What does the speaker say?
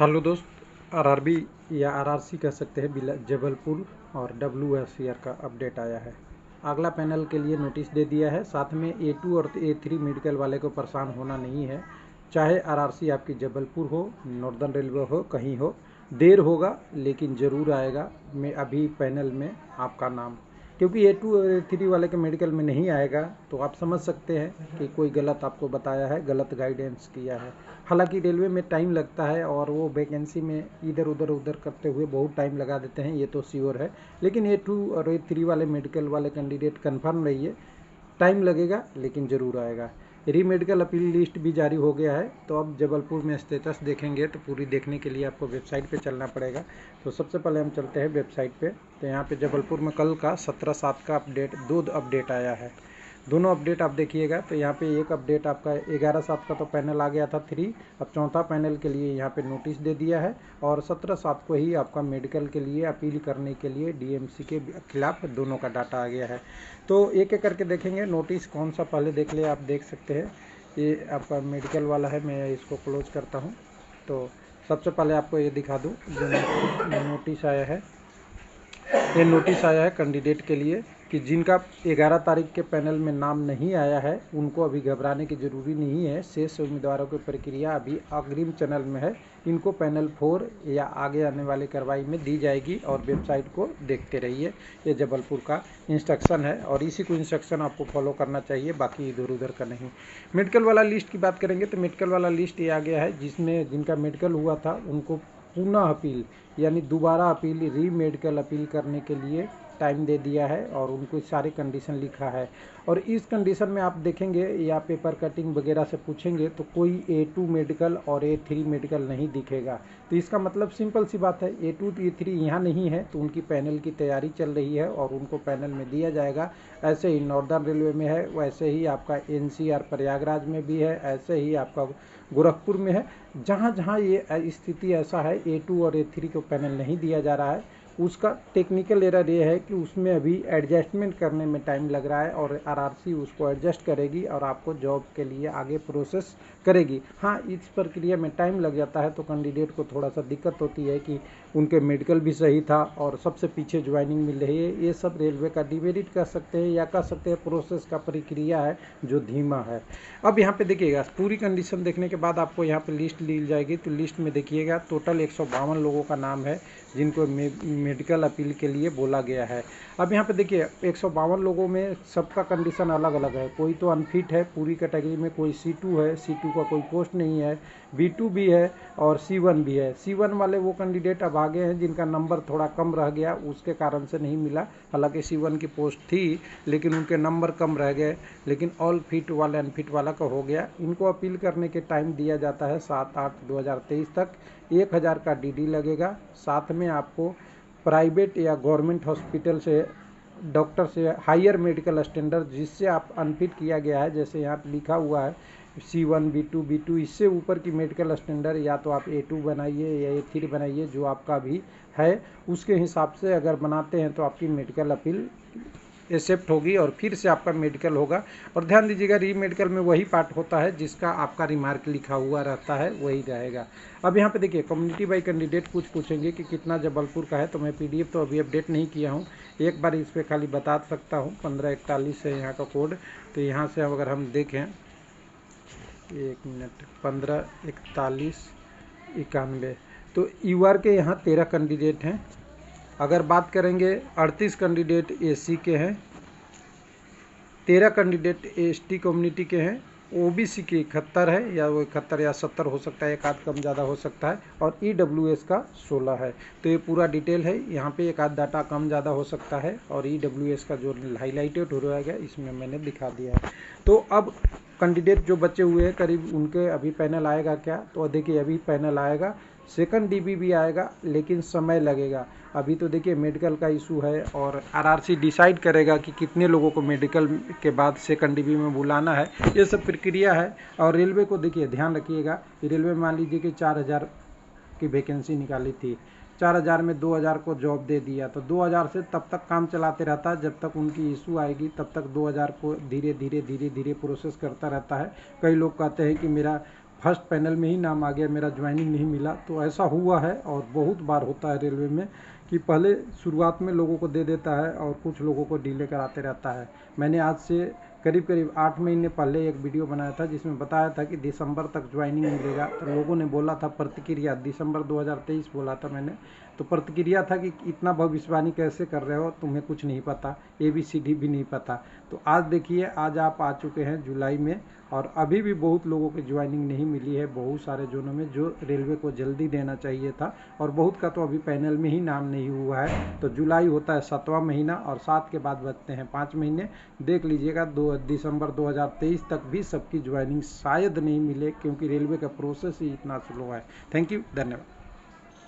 Hello दोस्त, RRB या RRC कह सकते हैं जबलपुर और डब्ल्यूएससीआर का अपडेट आया है। अगला पैनल के लिए नोटिस दे दिया है। साथ में A2 और A3 मेडिकल वाले को परेशान होना नहीं है। चाहे आरआरसी आपकी जबलपुर हो, नॉर्दर्न रेलवे हो, कहीं हो, देर होगा लेकिन ज़रूर आएगा। मैं अभी पैनल में आपका नाम, क्योंकि A2 और A3 वाले के मेडिकल में नहीं आएगा तो आप समझ सकते हैं कि कोई गलत आपको बताया है, गलत गाइडेंस किया है। हालांकि रेलवे में टाइम लगता है और वो वैकेंसी में इधर उधर करते हुए बहुत टाइम लगा देते हैं, ये तो श्योर है। लेकिन A2 और A3 वाले मेडिकल वाले कैंडिडेट कन्फर्म रहिए, टाइम लगेगा लेकिन ज़रूर आएगा। री मेडिकल अपील लिस्ट भी जारी हो गया है। तो अब जबलपुर में स्टेटस देखेंगे तो पूरी देखने के लिए आपको वेबसाइट पे चलना पड़ेगा। तो सबसे पहले हम चलते हैं वेबसाइट पे। तो यहाँ पे जबलपुर में कल का 17/7 का अपडेट, 2 अपडेट आया है। दोनों अपडेट आप देखिएगा। तो यहाँ पे एक अपडेट आपका 11/7 का तो पैनल आ गया था 3, अब चौथा पैनल के लिए यहाँ पे नोटिस दे दिया है। और 17/7 को ही आपका मेडिकल के लिए अपील करने के लिए डीएमसी के खिलाफ दोनों का डाटा आ गया है। तो एक एक करके देखेंगे। नोटिस कौन सा पहले देख ले, आप देख सकते हैं। ये आपका मेडिकल वाला है, मैं इसको क्लोज करता हूँ। तो सबसे पहले आपको ये दिखा दूँ जो नोटिस आया है। ये नोटिस आया है कैंडिडेट के लिए कि जिनका 11 तारीख के पैनल में नाम नहीं आया है उनको अभी घबराने की ज़रूरी नहीं है। शेष उम्मीदवारों की प्रक्रिया अभी अग्रिम चैनल में है। इनको पैनल 4 या आगे आने वाली कार्रवाई में दी जाएगी और वेबसाइट को देखते रहिए। ये जबलपुर का इंस्ट्रक्शन है और इसी को इंस्ट्रक्शन आपको फॉलो करना चाहिए, बाकी इधर उधर का नहीं। मेडिकल वाला लिस्ट की बात करेंगे तो मेडिकल वाला लिस्ट ये आ गया है जिसमें जिनका मेडिकल हुआ था उनको पुनः अपील यानी दोबारा अपील, री मेडिकल अपील करने के लिए टाइम दे दिया है और उनको सारे कंडीशन लिखा है। और इस कंडीशन में आप देखेंगे या पेपर कटिंग वगैरह से पूछेंगे तो कोई A2 मेडिकल और A3 मेडिकल नहीं दिखेगा। तो इसका मतलब सिंपल सी बात है, A2 A3 यहाँ नहीं है तो उनकी पैनल की तैयारी चल रही है और उनको पैनल में दिया जाएगा। ऐसे ही नॉर्दर्न रेलवे में है, वैसे ही आपका NCR प्रयागराज में भी है, ऐसे ही आपका गोरखपुर में है। जहाँ जहाँ ये स्थिति ऐसा है A2 और A3 को पैनल नहीं दिया जा रहा है, उसका टेक्निकल एरर ये है कि उसमें अभी एडजस्टमेंट करने में टाइम लग रहा है और आरआरसी उसको एडजस्ट करेगी और आपको जॉब के लिए आगे प्रोसेस करेगी। हाँ, इस प्रक्रिया में टाइम लग जाता है तो कैंडिडेट को थोड़ा सा दिक्कत होती है कि उनके मेडिकल भी सही था और सबसे पीछे ज्वाइनिंग मिल रही है। ये सब रेलवे का डिमेरिट कर सकते हैं या कह सकते हैं प्रोसेस का प्रक्रिया है जो धीमा है। अब यहाँ पे देखिएगा, पूरी कंडीशन देखने के बाद आपको यहाँ पे लिस्ट ली जाएगी। तो लिस्ट में देखिएगा टोटल 152 लोगों का नाम है जिनको मेडिकल अपील के लिए बोला गया है। अब यहाँ पे देखिए 152 लोगों में सबका कंडीशन अलग अलग है। कोई तो अनफिट है पूरी कैटेगरी में, कोई C2 है, C2 का कोई पोस्ट नहीं है, B2 भी है और C1 भी है। C1 वाले वो कैंडिडेट अब आगे हैं जिनका नंबर थोड़ा कम रह गया, उसके कारण से नहीं मिला। हालांकि C1 की पोस्ट थी लेकिन उनके नंबर कम रह गए। लेकिन ऑल फिट वाले अनफिट वाला का हो गया। इनको अपील करने के टाइम दिया जाता है 7/8/2023 तक। 1000 का DD लगेगा। साथ में आपको प्राइवेट या गवर्नमेंट हॉस्पिटल से डॉक्टर से हायर मेडिकल स्टैंडर्ड जिससे आप अनफिट किया गया है, जैसे यहाँ लिखा हुआ है C1 B2 इससे ऊपर की मेडिकल स्टैंडर्ड या तो आप A2 बनाइए या A3 बनाइए, जो आपका भी है उसके हिसाब से अगर बनाते हैं तो आपकी मेडिकल अपील एक्सेप्ट होगी और फिर से आपका मेडिकल होगा। और ध्यान दीजिएगा, री मेडिकल में वही पार्ट होता है जिसका आपका रिमार्क लिखा हुआ रहता है, वही रहेगा। अब यहाँ पे देखिए कम्युनिटी बाई कैंडिडेट कुछ पूछेंगे कि कितना जबलपुर का है, तो मैं PDF तो अभी अपडेट नहीं किया हूँ, एक बार इस पर खाली बता सकता हूँ। 1541 है यहाँ का कोड। तो यहाँ से अगर हम देखें 1 मिनट 154191, तो UR के यहाँ 13 कैंडिडेट हैं। अगर बात करेंगे 38 कैंडिडेट SC के हैं, 13 कैंडिडेट ST कम्युनिटी के हैं, OBC के 71 है, या वो 71 या 70 हो सकता है, एक आध कम ज़्यादा हो सकता है, और EWS का 16 है। तो ये पूरा डिटेल है। यहाँ पे एक आध डाटा कम ज़्यादा हो सकता है और EWS का जो हाईलाइटेड हो रहा है इसमें मैंने दिखा दिया है। तो अब कैंडिडेट जो बचे हुए हैं करीब उनके अभी पैनल आएगा क्या, तो देखिए अभी पैनल आएगा, सेकंड DB भी आएगा लेकिन समय लगेगा। अभी तो देखिए मेडिकल का इशू है और आरआरसी डिसाइड करेगा कि कितने लोगों को मेडिकल के बाद सेकंड DB में बुलाना है। ये सब प्रक्रिया है। और रेलवे को देखिए ध्यान रखिएगा, रेलवे मान लीजिए कि 4000 की वैकेंसी निकाली थी, 4000 में 2000 को जॉब दे दिया, तो 2000 से तब तक काम चलाते रहता है जब तक उनकी इशू आएगी, तब तक 2000 को धीरे धीरे प्रोसेस करता रहता है। कई लोग कहते हैं कि मेरा फर्स्ट पैनल में ही नाम आ गया, मेरा ज्वाइनिंग नहीं मिला। तो ऐसा हुआ है और बहुत बार होता है रेलवे में कि पहले शुरुआत में लोगों को दे देता है और कुछ लोगों को डिले कराते रहता है। मैंने आज से करीब 8 महीने पहले एक वीडियो बनाया था जिसमें बताया था कि दिसंबर तक ज्वाइनिंग मिलेगा। तो लोगों ने बोला था, प्रतिक्रिया दिसंबर 2023 बोला था मैंने, तो प्रतिक्रिया था कि इतना भविष्यवाणी कैसे कर रहे हो, तुम्हें कुछ नहीं पता, ABCD भी नहीं पता। तो आज देखिए, आज आप आ चुके हैं जुलाई में और अभी भी बहुत लोगों की ज्वाइनिंग नहीं मिली है, बहुत सारे जोनों में, जो रेलवे को जल्दी देना चाहिए था। और बहुत का तो अभी पैनल में ही नाम नहीं हुआ है। तो जुलाई होता है 7वां महीना और 7 के बाद बचते हैं 5 महीने। देख लीजिएगा, दिसंबर 2023 तक भी सबकी ज्वाइनिंग शायद नहीं मिले, क्योंकि रेलवे का प्रोसेस ही इतना स्लो है। थैंक यू, धन्यवाद।